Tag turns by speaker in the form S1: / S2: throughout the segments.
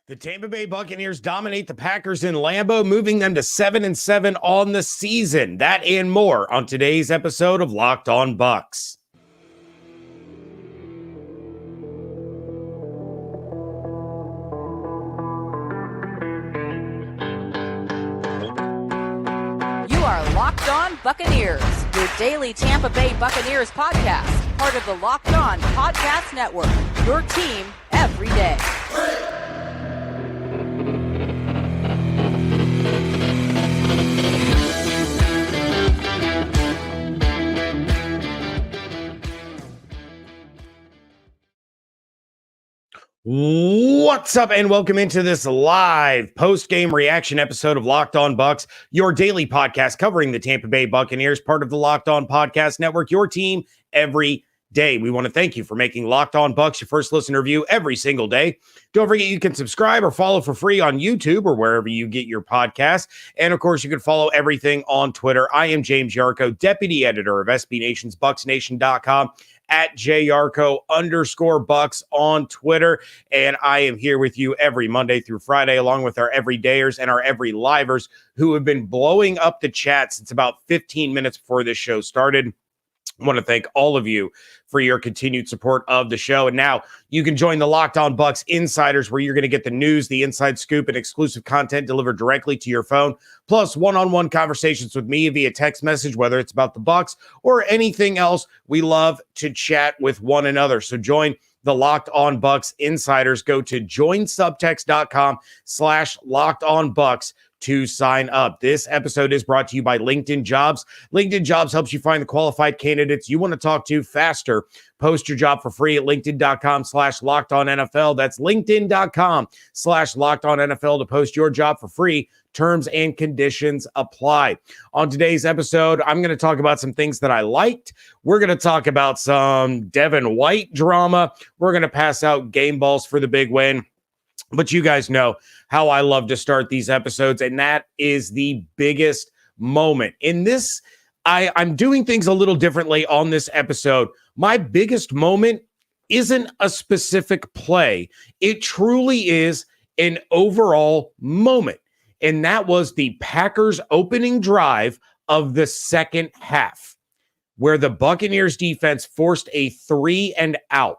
S1: The Tampa Bay Buccaneers dominate the Packers in Lambeau, moving them to 7-7 on the season. That and more on today's episode of Locked On Bucs.
S2: You are Locked On Buccaneers, your daily Tampa Bay Buccaneers podcast, part of the Locked On Podcast Network, your team every day.
S1: What's up, and welcome into this live post-game reaction episode of Locked On Bucs, your daily podcast covering the Tampa Bay Buccaneers, part of the Locked On Podcast Network, your team every day. We want to thank you for making Locked On Bucs your first listen review every single day. Don't forget you can subscribe or follow for free on YouTube or wherever you get your podcasts. And of course, you can follow everything on Twitter. I am James Yarcho, deputy editor of SB Nation's BucsNation.com. at JYarcho_Bucs on Twitter. And I am here with you every Monday through Friday, along with our everydayers and our every livers who have been blowing up the chat since about 15 minutes before this show started. I want to thank all of you for your continued support of the show. And now you can join the Locked On Bucs Insiders, where you're going to get the news, the inside scoop, and exclusive content delivered directly to your phone, plus one-on-one conversations with me via text message, whether it's about the Bucs or anything else. We love to chat with one another. So join the Locked On Bucs Insiders. Go to joinsubtext.com/LockedOnBucs to sign up. This episode is brought to you by LinkedIn Jobs. LinkedIn Jobs helps you find the qualified candidates you want to talk to faster. Post your job for free at linkedin.com/LockedOnNFL. That's linkedin.com/LockedOnNFL to post your job for free. Terms and conditions apply. On today's episode, I'm going to talk about some things that I liked. We're going to talk about some Devin White drama. We're going to pass out game balls for the big win. But you guys know how I love to start these episodes, and that is the biggest moment. In this, I'm doing things a little differently on this episode. My biggest moment isn't a specific play. It truly is an overall moment. And that was the Packers' opening drive of the second half, where the Buccaneers defense forced a 3-and-out.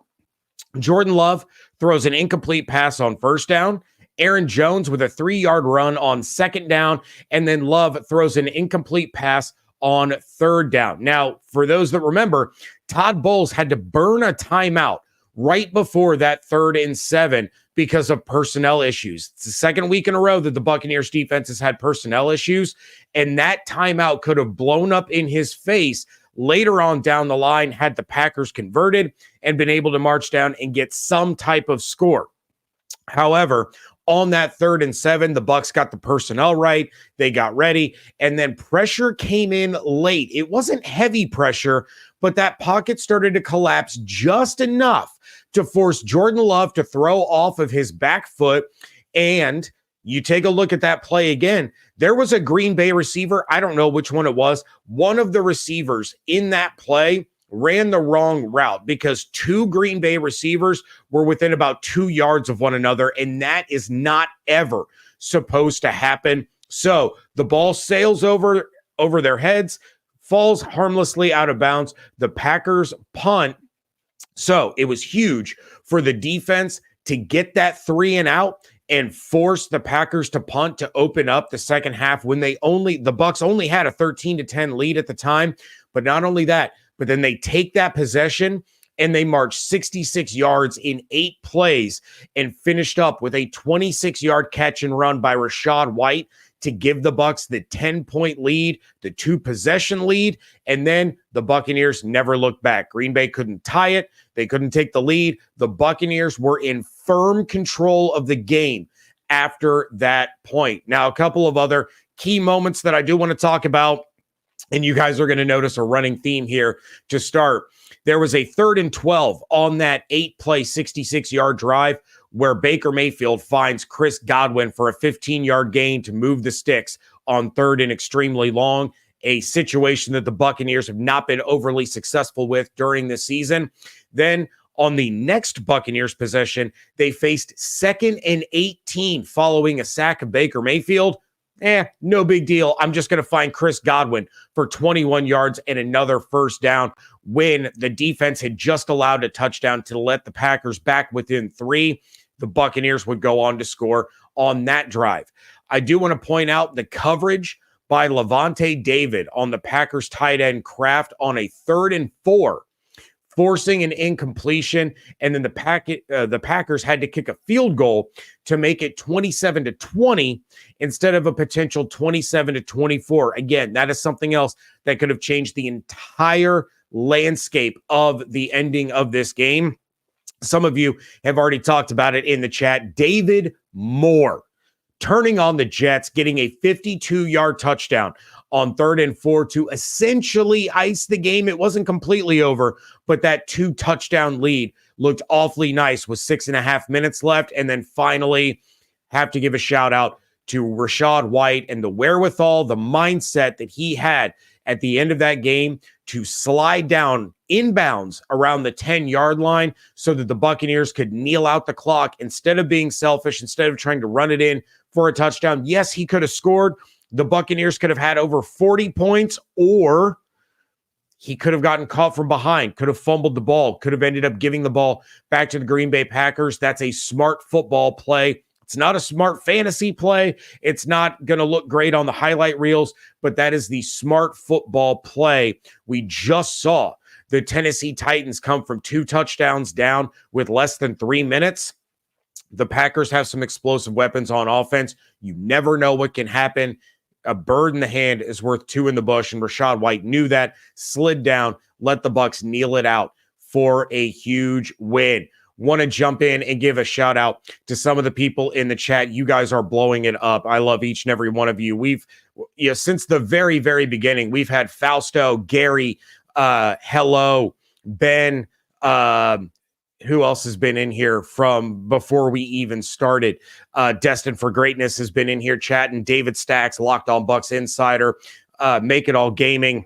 S1: Jordan Love throws an incomplete pass on first down. Aaron Jones with a 3-yard run on second down. And then Love throws an incomplete pass on third down. Now, for those that remember, Todd Bowles had to burn a timeout right before that 3rd and 7 because of personnel issues. It's the second week in a row that the Buccaneers defense has had personnel issues, and that timeout could have blown up in his face later on down the line had the Packers converted and been able to march down and get some type of score. However, on that 3rd and 7, the Bucs got the personnel right. They got ready, and then pressure came in late. It wasn't heavy pressure, but that pocket started to collapse just enough to force Jordan Love to throw off of his back foot. And you take a look at that play again. There was a Green Bay receiver. I don't know which one it was. One of the receivers in that play ran the wrong route because 2 Green Bay receivers were within about 2 yards of one another, and that is not ever supposed to happen. So the ball sails over their heads, falls harmlessly out of bounds. The Packers punt. So it was huge for the defense to get that 3-and-out and force the Packers to punt to open up the second half when the Bucs only had a 13-10 lead at the time. But not only that, but then they take that possession and they march 66 yards in 8 plays and finished up with a 26-yard catch and run by Rachaad White to give the Bucs the 10-point lead, the 2-possession lead, and then the Buccaneers never looked back. Green Bay couldn't tie it. They couldn't take the lead. The Buccaneers were in firm control of the game after that point. Now, a couple of other key moments that I do want to talk about, and you guys are going to notice a running theme here to start. There was a 3rd and 12 on that 8-play, 66-yard drive where Baker Mayfield finds Chris Godwin for a 15-yard gain to move the sticks on 3rd and extremely long, a situation that the Buccaneers have not been overly successful with during the season. Then On the next Buccaneers possession, they faced 2nd and 18 following a sack of Baker Mayfield. No big deal. I'm just going to find Chris Godwin for 21 yards and another first down when the defense had just allowed a touchdown to let the Packers back within 3. The Buccaneers would go on to score on that drive. I do want to point out the coverage by Lavonte David on the Packers tight end Kraft on a 3rd and 4, forcing an incompletion, and then the Packers had to kick a field goal to make it 27-20 instead of a potential 27-24. Again, that is something else that could have changed the entire landscape of the ending of this game. Some of you have already talked about it in the chat. David Moore turning on the Jets, getting a 52-yard touchdown on 3rd and 4 to essentially ice the game. It wasn't completely over, but that 2-touchdown lead looked awfully nice with 6.5 minutes left. And then finally, have to give a shout out to Rachaad White and the wherewithal, the mindset that he had at the end of that game to slide down inbounds around the 10-yard line so that the Buccaneers could kneel out the clock instead of being selfish, instead of trying to run it in for a touchdown. Yes, he could have scored. The Buccaneers could have had over 40 points, or he could have gotten caught from behind, could have fumbled the ball, could have ended up giving the ball back to the Green Bay Packers. That's a smart football play. It's not a smart fantasy play. It's not going to look great on the highlight reels, but that is the smart football play. We just saw the Tennessee Titans come from 2 touchdowns down with less than 3 minutes. The Packers have some explosive weapons on offense. You never know what can happen. A bird in the hand is worth 2 in the bush, and Rachaad White knew that, slid down, let the Bucs kneel it out for a huge win. Want to jump in and give a shout out to some of the people in the chat. You guys are blowing it up. I love each and every one of you. We've, since the very, very beginning, we've had Fausto, Gary, hello, Ben, who else has been in here from before we even started? Destined for Greatness has been in here chatting. David Stacks, Locked On Bucs Insider, Make It All Gaming,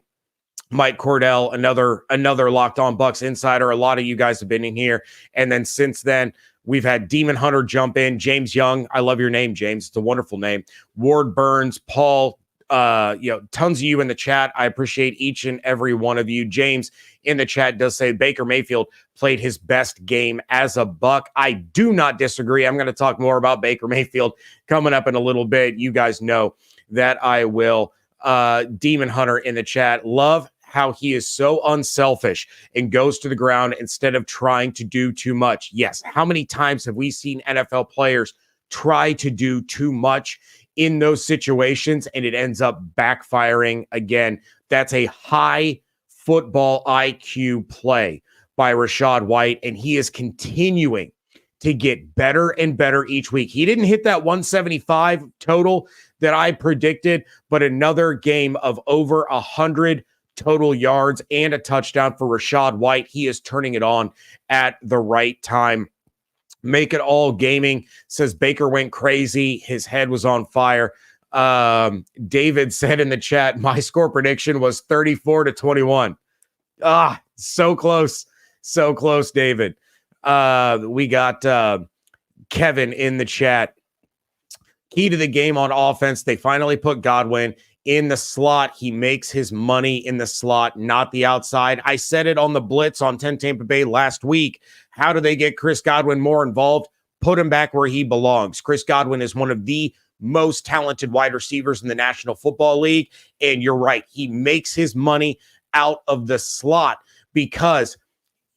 S1: Mike Cordell, another Locked On Bucs Insider. A lot of you guys have been in here. And then since then, we've had Demon Hunter jump in. James Young, I love your name, James. It's a wonderful name. Ward Burns, Paul, tons of you in the chat. I appreciate each and every one of you. James in the chat does say Baker Mayfield played his best game as a Buck. I do not disagree. I'm going to talk more about Baker Mayfield coming up in a little bit. You guys know that I will. Demon Hunter in the chat, love how he is so unselfish and goes to the ground instead of trying to do too much. Yes. How many times have we seen NFL players try to do too much in those situations and it ends up backfiring again? That's a high football IQ play by Rachaad White, and he is continuing to get better and better each week. He didn't hit that 175 total that I predicted, but another game of over 100 total yards and a touchdown for Rachaad White. He is turning it on at the right time. Make It All Gaming says Baker went crazy. His head was on fire. David said in the chat, my score prediction was 34-21. So close. So close, David. We got Kevin in the chat. Key to the game on offense, they finally put Godwin in the slot. He makes his money in the slot, not the outside. I said it on the Blitz on 10 Tampa Bay last week. How do they get Chris Godwin more involved? Put him back where he belongs. Chris Godwin is one of the most talented wide receivers in the National Football League. And you're right. He makes his money out of the slot because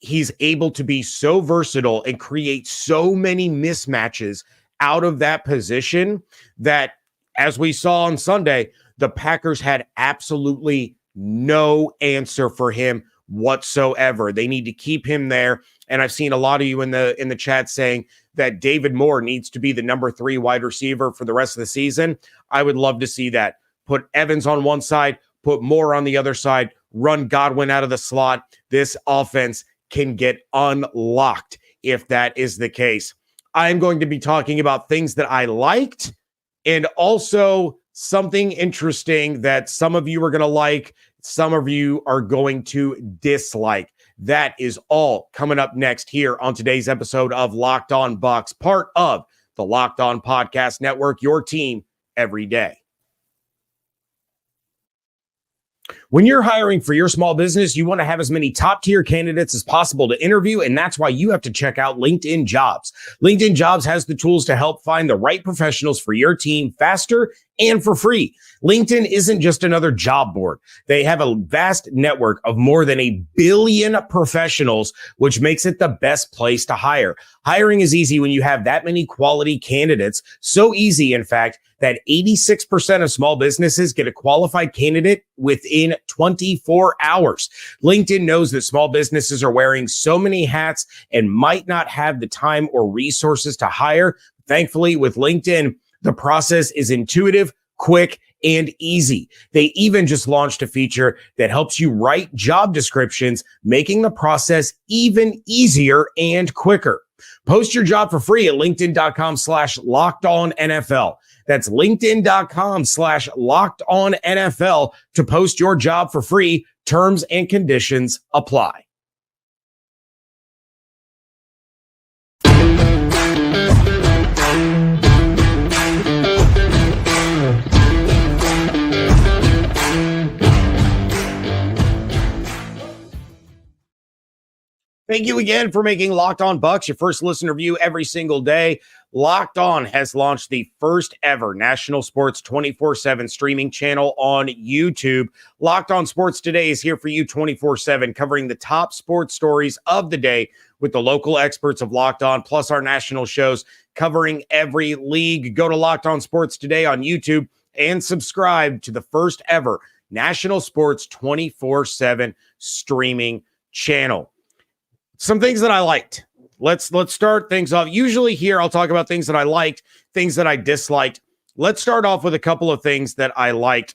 S1: he's able to be so versatile and create so many mismatches out of that position that, as we saw on Sunday, the Packers had absolutely no answer for him whatsoever. They need to keep him there. And I've seen a lot of you in the chat saying that David Moore needs to be the number 3 wide receiver for the rest of the season. I would love to see that. Put Evans on one side, put Moore on the other side, run Godwin out of the slot. This offense can get unlocked if that is the case. I'm going to be talking about things that I liked and also something interesting that some of you are going to like, some of you are going to dislike. That is all coming up next here on today's episode of Locked On Bucs, part of the Locked On Podcast Network, your team every day. When you're hiring for your small business, you want to have as many top-tier candidates as possible to interview, and that's why you have to check out LinkedIn Jobs. LinkedIn Jobs has the tools to help find the right professionals for your team faster and for free. LinkedIn isn't just another job board. They have a vast network of more than 1 billion professionals, which makes it the best place to hire. Hiring is easy when you have that many quality candidates. So easy, in fact, that 86% of small businesses get a qualified candidate within 24 hours. LinkedIn knows that small businesses are wearing so many hats and might not have the time or resources to hire. Thankfully, with LinkedIn, the process is intuitive, quick, and easy. They even just launched a feature that helps you write job descriptions, making the process even easier and quicker. Post your job for free at linkedin.com/lockedonnfl. That's linkedin.com/lockedonnfl to post your job for free. Terms and conditions apply. Thank you again for making Locked On Bucs your first listen review every single day. Locked On has launched the first ever national sports 24/7 streaming channel on YouTube. Locked On Sports Today is here for you 24/7, covering the top sports stories of the day with the local experts of Locked On, plus our national shows covering every league. Go to Locked On Sports Today on YouTube and subscribe to the first ever national sports 24/7 streaming channel. Some things that I liked. Let's start things off. Usually here I'll talk about things that I liked, things that I disliked. Let's start off with a couple of things that I liked.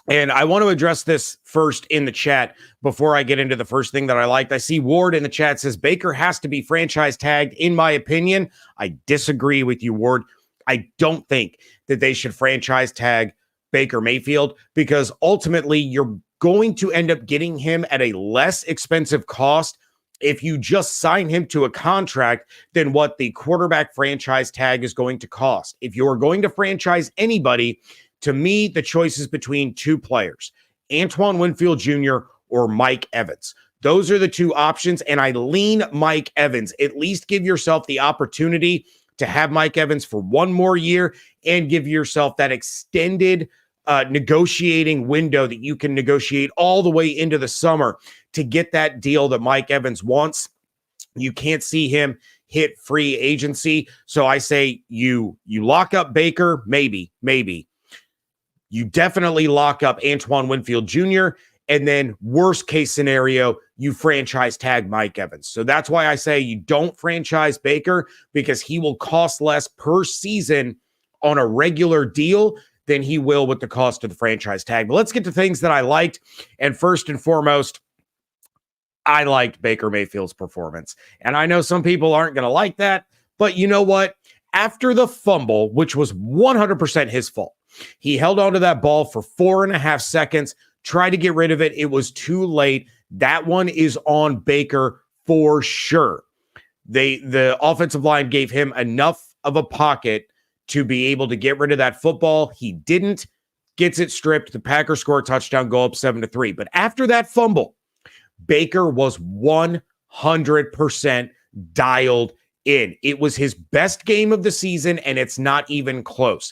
S1: And I want to address this first in the chat before I get into the first thing that I liked. I see Ward in the chat says Baker has to be franchise tagged. In my opinion, I disagree with you, Ward. I don't think that they should franchise tag Baker Mayfield because ultimately you're going to end up getting him at a less expensive cost if you just sign him to a contract than what the quarterback franchise tag is going to cost. If you're going to franchise anybody, to me, the choice is between two players, Antoine Winfield Jr. or Mike Evans. Those are the two options, and I lean Mike Evans. At least give yourself the opportunity to have Mike Evans for one more year and give yourself that extended negotiating window that you can negotiate all the way into the summer to get that deal that Mike Evans wants. You can't see him hit free agency. So I say you lock up Baker, maybe. You definitely lock up Antoine Winfield Jr. And then worst case scenario, you franchise tag Mike Evans. So that's why I say you don't franchise Baker because he will cost less per season on a regular deal than he will with the cost of the franchise tag. But let's get to things that I liked. And first and foremost, I liked Baker Mayfield's performance. And I know some people aren't going to like that, but you know what? After the fumble, which was 100% his fault, he held onto that ball for 4.5 seconds, tried to get rid of it. It was too late. That one is on Baker for sure. The offensive line gave him enough of a pocket to be able to get rid of that football. He didn't, gets it stripped. The Packers score a touchdown, go up 7-3. But after that fumble, Baker was 100% dialed in. It was his best game of the season, and it's not even close.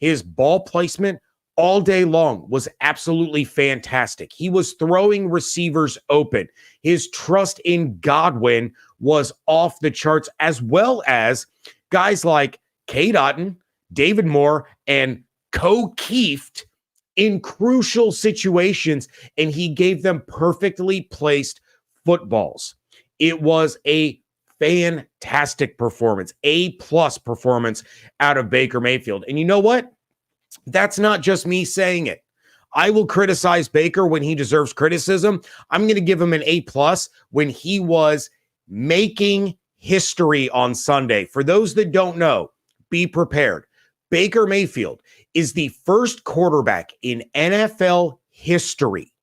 S1: His ball placement all day long was absolutely fantastic. He was throwing receivers open. His trust in Godwin was off the charts, as well as guys like Cade Otton, David Moore, and Keeft in crucial situations, and he gave them perfectly placed footballs. It was a fantastic performance, A+ performance out of Baker Mayfield. And you know what? That's not just me saying it. I will criticize Baker when he deserves criticism. I'm going to give him an A+ when he was making history on Sunday. For those that don't know, be prepared. Baker Mayfield is the first quarterback in NFL history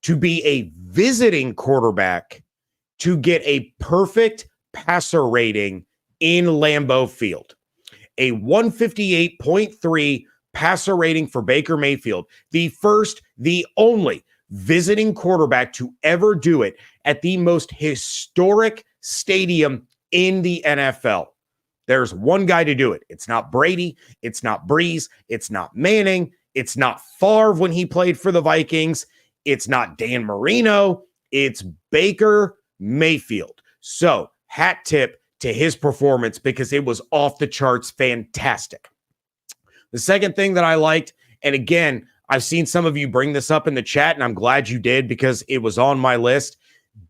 S1: to be a visiting quarterback to get a perfect passer rating in Lambeau Field. A 158.3 passer rating for Baker Mayfield, the first, the only visiting quarterback to ever do it at the most historic stadium in the NFL. There's one guy to do it. It's not Brady. It's not Breeze. It's not Manning. It's not Favre when he played for the Vikings. It's not Dan Marino. It's Baker Mayfield. So, hat tip to his performance because it was off the charts fantastic. The second thing that I liked, and again, I've seen some of you bring this up in the chat, and I'm glad you did because it was on my list.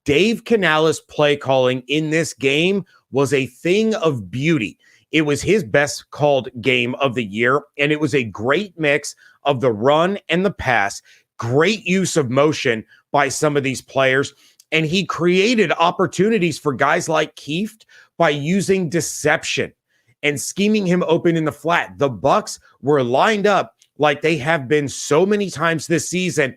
S1: Dave Canales' play calling in this game was a thing of beauty. It was his best called game of the year, and it was a great mix of the run and the pass, great use of motion by some of these players, and he created opportunities for guys like Kieft by using deception and scheming him open in the flat. The Bucs were lined up like they have been so many times this season,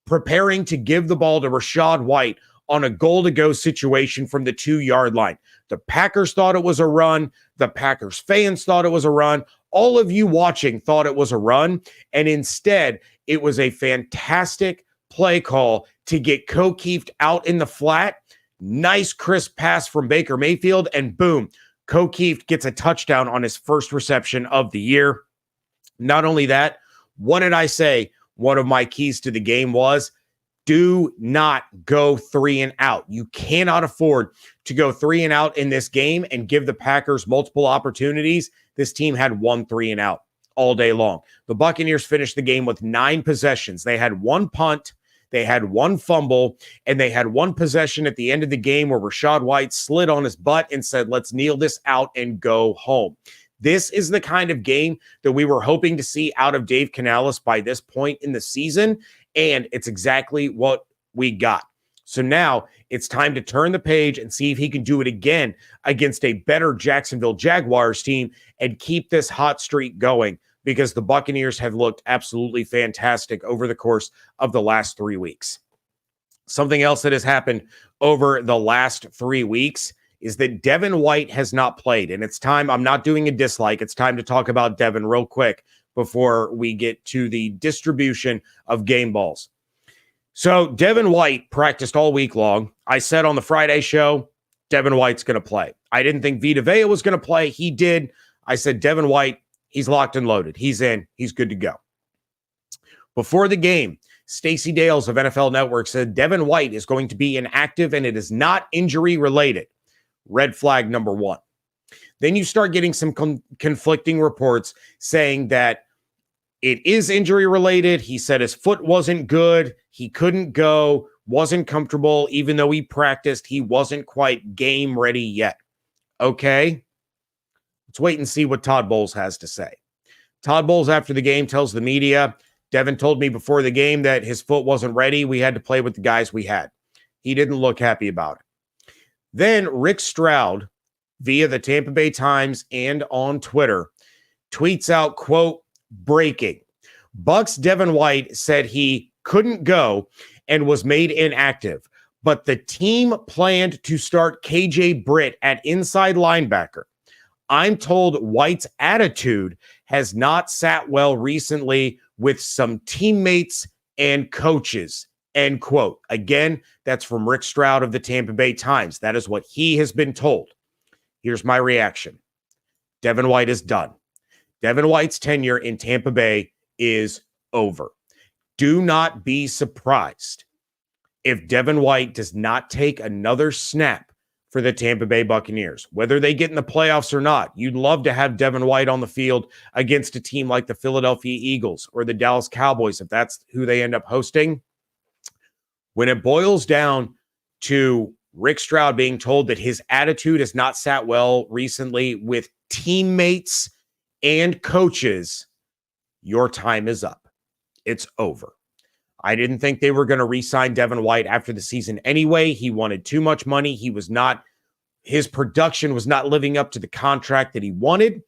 S1: preparing to give the ball to Rachaad White on a goal-to-go situation from the 2-yard line. The Packers thought it was a run. The Packers fans thought it was a run. All of you watching thought it was a run. And instead, it was a fantastic play call to get Kieft out in the flat. Nice, crisp pass from Baker Mayfield. And boom, Kieft gets a touchdown on his first reception of the year. Not only that, what did I say? One of my keys to the game was do not go 3 and out. You cannot afford to go 3 and out in this game and give the Packers multiple opportunities. This team had 1 3 and out all day long. The Buccaneers finished the game with 9 possessions. They had 1 punt, they had 1 fumble, and they had 1 possession at the end of the game where Rachaad White slid on his butt and said, let's kneel this out and go home. This is the kind of game that we were hoping to see out of Dave Canales by this point in the season, and it's exactly what we got. So now it's time to turn the page and see if he can do it again against a better Jacksonville Jaguars team and keep this hot streak going, because the Buccaneers have looked absolutely fantastic over the course of the last 3 weeks. Something else that has happened over the last 3 weeks is that Devin White has not played, and it's time. I'm not doing a dislike. It's time to talk about Devin real quick before we get to the distribution of game balls. So Devin White practiced all week long. I said on the Friday show, Devin White's going to play. I didn't think Vita Vea was going to play. He did. I said, Devin White, he's locked and loaded. He's in. He's good to go. Before the game, Stacey Dales of NFL Network said Devin White is going to be inactive and it is not injury related. Red flag number 1. Then you start getting some conflicting reports saying that it is injury related. He said his foot wasn't good. He couldn't go, wasn't comfortable. Even though he practiced, he wasn't quite game ready yet. Okay. Let's wait and see what Todd Bowles has to say. Todd Bowles after the game tells the media, Devin told me before the game that his foot wasn't ready. We had to play with the guys we had. He didn't look happy about it. Then Rick Stroud, via the Tampa Bay Times and on Twitter, tweets out, quote, breaking. Bucs Devin White said he couldn't go and was made inactive, but the team planned to start KJ Britt at inside linebacker. I'm told White's attitude has not sat well recently with some teammates and coaches, end quote. Again, that's from Rick Stroud of the Tampa Bay Times. That is what he has been told. Here's my reaction. Devin White is done. Devin White's tenure in Tampa Bay is over. Do not be surprised if Devin White does not take another snap for the Tampa Bay Buccaneers. Whether they get in the playoffs or not, you'd love to have Devin White on the field against a team like the Philadelphia Eagles or the Dallas Cowboys, if that's who they end up hosting. When it boils down to Rick Stroud being told that his attitude has not sat well recently with teammates and coaches, your time is up. It's over. I didn't think they were going to re-sign Devin White after the season anyway. He wanted too much money. His production was not living up to the contract that he wanted.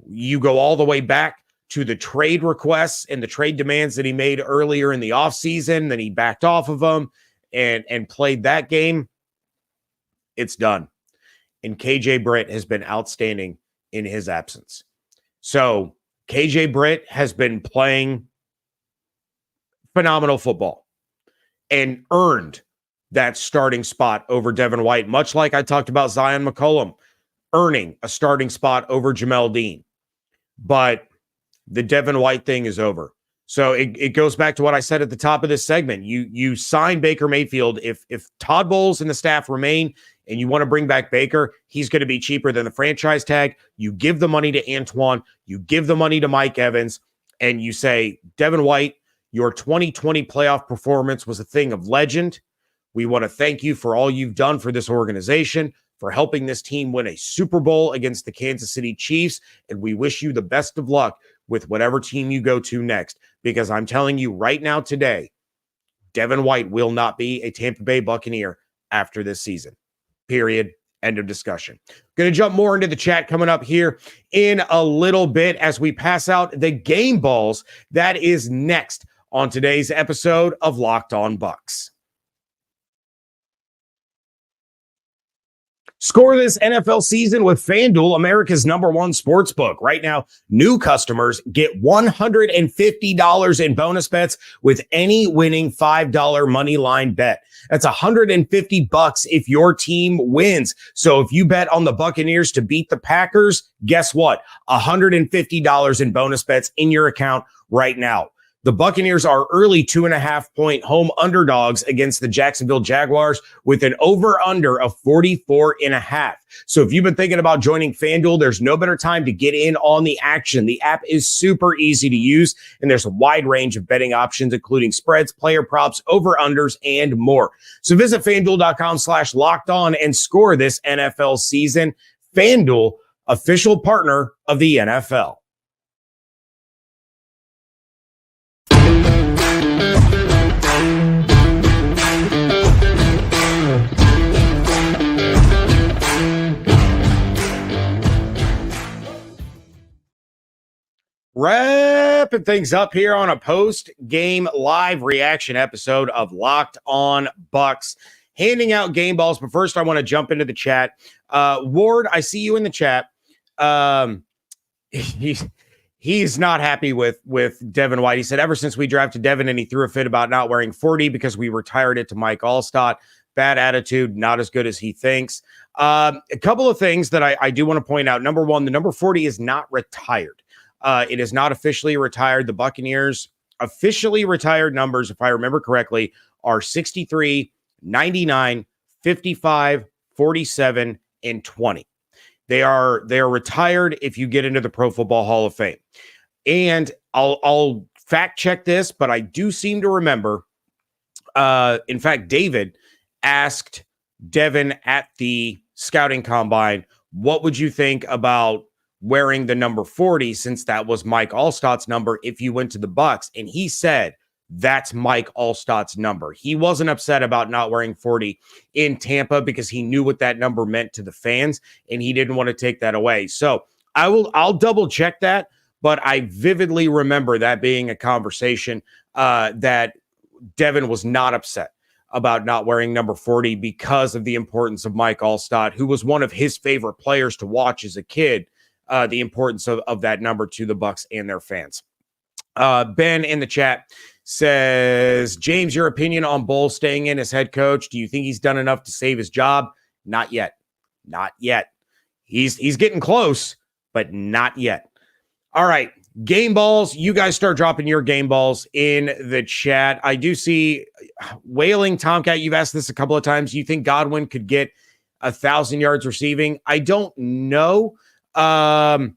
S1: You go all the way back to the trade requests and the trade demands that he made earlier in the offseason. Then he backed off of them and played that game. It's done. And KJ Britt has been outstanding in his absence. So KJ Britt has been playing phenomenal football and earned that starting spot over Devin White, much like I talked about Zion McCollum earning a starting spot over Jamel Dean. But the Devin White thing is over. So it goes back to what I said at the top of this segment. You sign Baker Mayfield. If Todd Bowles and the staff remain and you want to bring back Baker, he's going to be cheaper than the franchise tag. You give the money to Antoine. You give the money to Mike Evans. And you say, Devin White, your 2020 playoff performance was a thing of legend. We want to thank you for all you've done for this organization, for helping this team win a Super Bowl against the Kansas City Chiefs. And we wish you the best of luck with whatever team you go to next. Because I'm telling you right now today, Devin White will not be a Tampa Bay Buccaneer after this season. Period. End of discussion. Going to jump more into the chat coming up here in a little bit as we pass out the game balls. That is next on today's episode of Locked On Bucs. Score this NFL season with FanDuel, America's #1 sportsbook. Right now, new customers get $150 in bonus bets with any winning $5 money line bet. That's $150 if your team wins. So if you bet on the Buccaneers to beat the Packers, guess what? $150 in bonus bets in your account right now. The Buccaneers are early 2.5-point home underdogs against the Jacksonville Jaguars with an over-under of 44.5. So if you've been thinking about joining FanDuel, there's no better time to get in on the action. The app is super easy to use, and there's a wide range of betting options, including spreads, player props, over-unders, and more. So visit FanDuel.com/lockedon and score this NFL season. FanDuel, official partner of the NFL. Wrapping things up here on a post-game live reaction episode of Locked On Bucs, handing out game balls. But first, I want to jump into the chat. Ward, I see you in the chat. He's not happy with Devin White. He said, ever since we drafted Devin and he threw a fit about not wearing 40 because we retired it to Mike Allstott. Bad attitude, not as good as he thinks. A couple of things that I do want to point out. Number one, the number 40 is not retired. It is not officially retired. The Buccaneers officially retired numbers, if I remember correctly, are 63, 99, 55, 47, and 20. They are retired if you get into the Pro Football Hall of Fame. And I'll fact check this, but I do seem to remember, in fact, David asked Devin at the scouting combine, what would you think about wearing the number 40, since that was Mike Allstott's number if you went to the Bucs? And he said, that's Mike Allstott's number. He wasn't upset about not wearing 40 in Tampa because he knew what that number meant to the fans and he didn't want to take that away. So I'll double check that, but I vividly remember that being a conversation that Devin was not upset about not wearing number 40 because of the importance of Mike Allstott, who was one of his favorite players to watch as a kid. The importance of that number to the Bucs and their fans. Ben in the chat says, James, your opinion on Bowles staying in as head coach. Do you think he's done enough to save his job? Not yet. Not yet. He's getting close, but not yet. All right. Game balls. You guys start dropping your game balls in the chat. I do see Wailing Tomcat. You've asked this a couple of times. You think Godwin could get 1,000 yards receiving? I don't know. I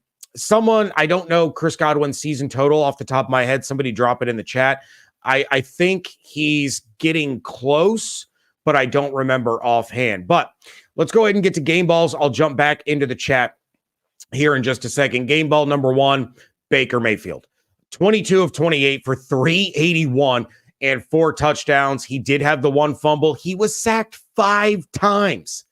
S1: don't know Chris Godwin's season total off the top of my head. Somebody drop it in the chat. I think he's getting close, but I don't remember offhand. But let's go ahead and get to game balls. I'll jump back into the chat here in just a second. Game ball number 1, Baker Mayfield. 22 of 28 for 381 and 4 touchdowns. He did have the 1 fumble. He was sacked 5 times,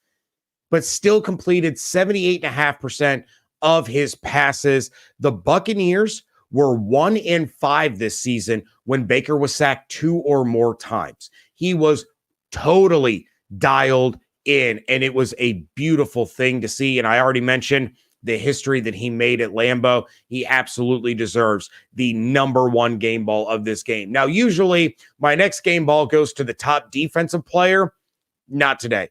S1: but still completed 78.5% of his passes. The Buccaneers were 1-5 this season when Baker was sacked 2 or more times. He was totally dialed in, and it was a beautiful thing to see. And I already mentioned the history that he made at Lambeau. He absolutely deserves the number 1 game ball of this game. Now, usually my next game ball goes to the top defensive player. Not today.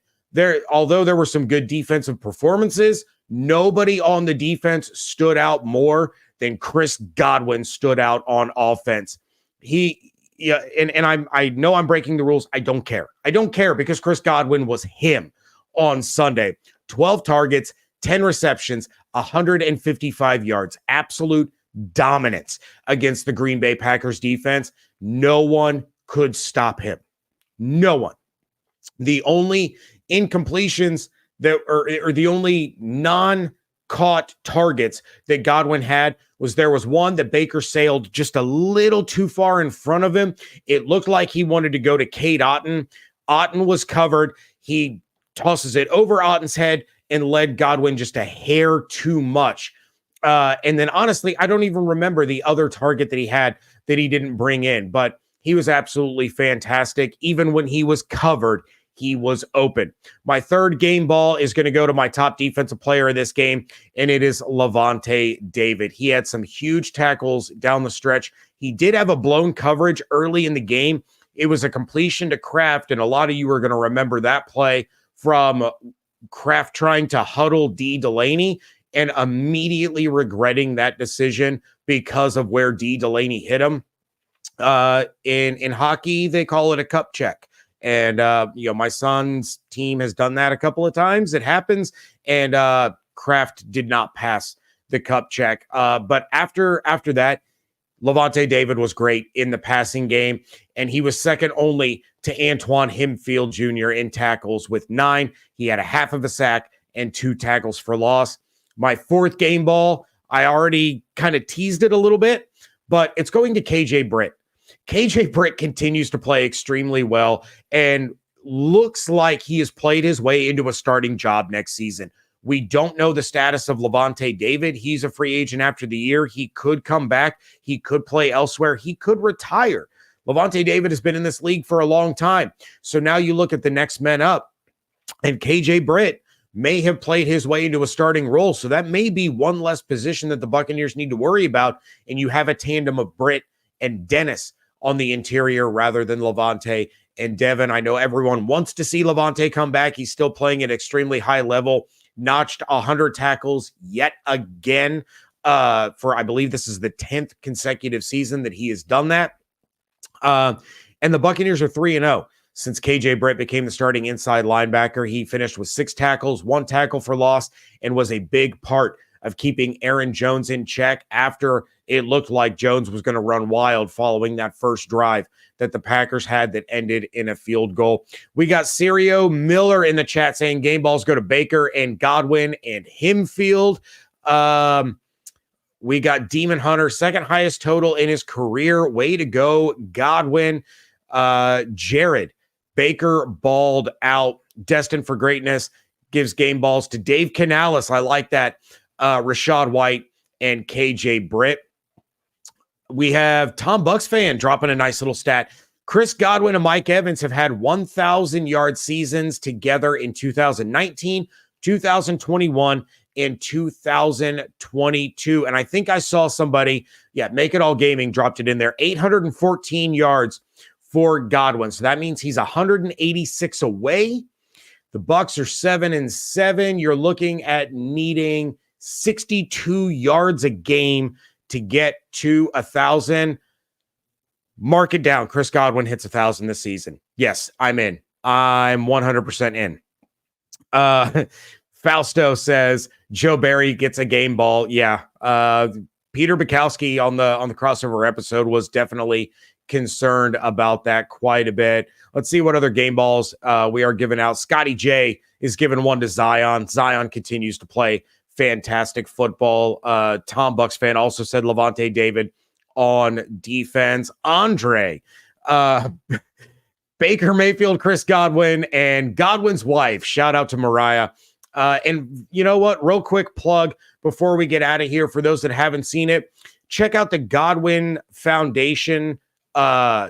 S1: Although there were some good defensive performances, nobody on the defense stood out more than Chris Godwin stood out on offense. I know I'm breaking the rules. I don't care. I don't care because Chris Godwin was him on Sunday. 12 targets, 10 receptions, 155 yards. Absolute dominance against the Green Bay Packers defense. No one could stop him. No one. The only incompletions that or the only non-caught targets that Godwin had there was one that Baker sailed just a little too far in front of him. It looked like he wanted to go to Cade Otton. Otton was covered. He tosses it over Otton's head and led Godwin just a hair too much. And then honestly, I don't even remember the other target that he had that he didn't bring in, but he was absolutely fantastic. Even when he was covered, he was open. My third game ball is going to go to my top defensive player of this game, and it is Lavonte David. He had some huge tackles down the stretch. He did have a blown coverage early in the game. It was a completion to Kraft, and a lot of you are going to remember that play from Kraft trying to huddle D. Delaney and immediately regretting that decision because of where D. Delaney hit him. In hockey, they call it a cup check. And, my son's team has done that a couple of times. It happens. And Kraft did not pass the cup check. But after that, Lavonte David was great in the passing game. And he was second only to Antoine Hempfield Jr. in tackles with 9. He had a half of a sack and 2 tackles for loss. My fourth game ball, I already kind of teased it a little bit, but it's going to KJ Britt. KJ Britt continues to play extremely well and looks like he has played his way into a starting job next season. We don't know the status of Lavonte David. He's a free agent after the year. He could come back. He could play elsewhere. He could retire. Lavonte David has been in this league for a long time. So now you look at the next men up, and KJ Britt may have played his way into a starting role. So that may be one less position that the Buccaneers need to worry about. And you have a tandem of Britt and Dennis on the interior rather than Lavonte and Devin. I know everyone wants to see Lavonte come back. He's still playing at extremely high level, notched 100 tackles yet again for, I believe this is the 10th consecutive season that he has done that. And the Buccaneers are 3-0 since KJ Britt became the starting inside linebacker. He finished with 6 tackles, 1 tackle for loss, and was a big part of keeping Aaron Jones in check after it looked like Jones was going to run wild following that first drive that the Packers had that ended in a field goal. We got Sirio Miller in the chat saying game balls go to Baker and Godwin and Hempfield. We got Demon Hunter, second highest total in his career. Way to go, Godwin. Jared, Baker balled out, destined for greatness, gives game balls to Dave Canales. I like that. Rachaad White and KJ Britt. We have Tom Bucs fan dropping a nice little stat. Chris Godwin and Mike Evans have had 1,000-yard seasons together in 2019, 2021, and 2022. And I think I saw somebody, Make It All Gaming dropped it in there. 814 yards for Godwin. So that means he's 186 away. The Bucs are 7-7. You're looking at needing 62 yards a game to get to 1,000. Mark it down. Chris Godwin hits 1,000 this season. Yes, I'm in. I'm 100% in. Fausto says Joe Barry gets a game ball. Yeah. Peter Bukowski on the crossover episode was definitely concerned about that quite a bit. Let's see what other game balls we are giving out. Scotty J is giving one to Zion. Zion continues to play fantastic football. Tom Bucs fan also said Lavonte David on defense. Andre, Baker Mayfield, Chris Godwin, and Godwin's wife. Shout out to Mariah. And you know what? Real quick plug before we get out of here for those that haven't seen it. check out the Godwin Foundation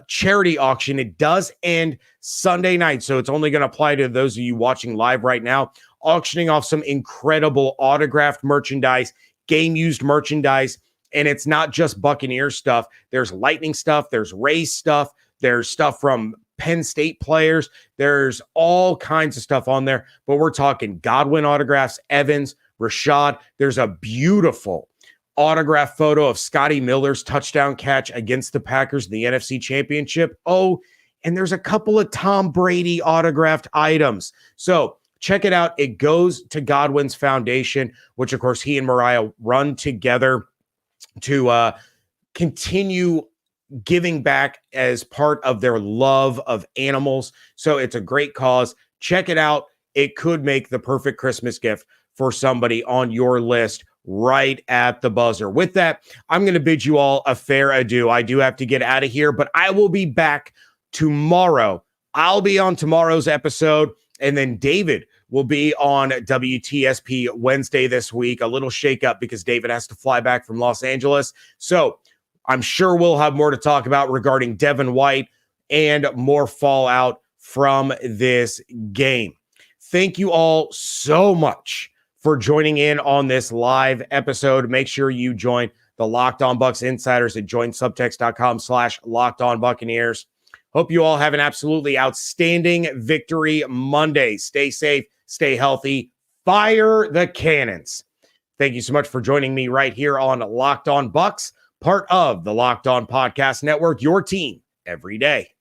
S1: charity auction. It does end Sunday night, so it's only going to apply to those of you watching live right now. Auctioning off some incredible autographed merchandise, game-used merchandise, and it's not just Buccaneers stuff. There's Lightning stuff, there's Rays stuff, there's stuff from Penn State players. There's all kinds of stuff on there, but we're talking Godwin autographs, Evans, Rachaad. There's a beautiful autograph photo of Scotty Miller's touchdown catch against the Packers in the NFC Championship. Oh, and there's a couple of Tom Brady autographed items. So check it out. It goes to Godwin's Foundation, which of course he and Mariah run together to continue giving back as part of their love of animals. So it's a great cause. Check it out. It could make the perfect Christmas gift for somebody on your list right at the buzzer. With that, I'm going to bid you all a fair adieu. I do have to get out of here, but I will be back tomorrow. I'll be on tomorrow's episode, and then David will be on WTSP Wednesday this week. A little shakeup because David has to fly back from Los Angeles. So I'm sure we'll have more to talk about regarding Devin White and more fallout from this game. Thank you all so much for joining in on this live episode. Make sure you join the Locked On Bucs insiders at joinsubtext.com/LockedOnBuccaneers. Hope you all have an absolutely outstanding Victory Monday. Stay safe, stay healthy, fire the cannons. Thank you so much for joining me right here on Locked On Bucs, part of the Locked On Podcast Network, your team every day.